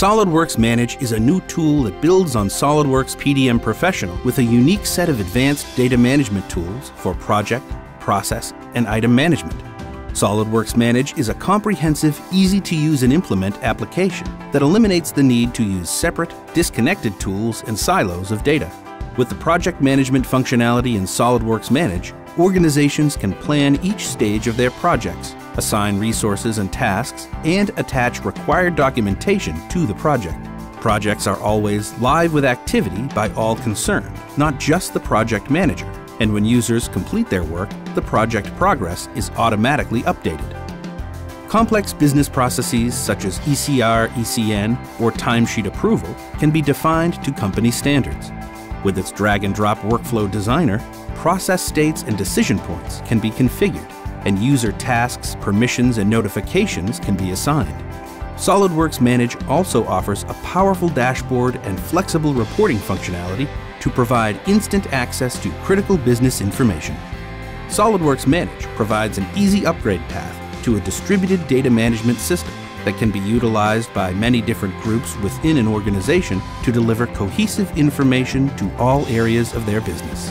SOLIDWORKS Manage is a new tool that builds on SOLIDWORKS PDM Professional with a unique set of advanced data management tools for project, process, and item management. SOLIDWORKS Manage is a comprehensive, easy-to-use and implement application that eliminates the need to use separate, disconnected tools and silos of data. With the project management functionality in SOLIDWORKS Manage, organizations can plan each stage of their projects, assign resources and tasks, and attach required documentation to the project. Projects are always live with activity by all concerned, not just the project manager. And when users complete their work, the project progress is automatically updated. Complex business processes such as ECR, ECN, or timesheet approval can be defined to company standards. With its drag-and-drop workflow designer, process states and decision points can be configured, and user tasks, permissions, and notifications can be assigned. SOLIDWORKS Manage also offers a powerful dashboard and flexible reporting functionality to provide instant access to critical business information. SOLIDWORKS Manage provides an easy upgrade path to a distributed data management system that can be utilized by many different groups within an organization to deliver cohesive information to all areas of their business.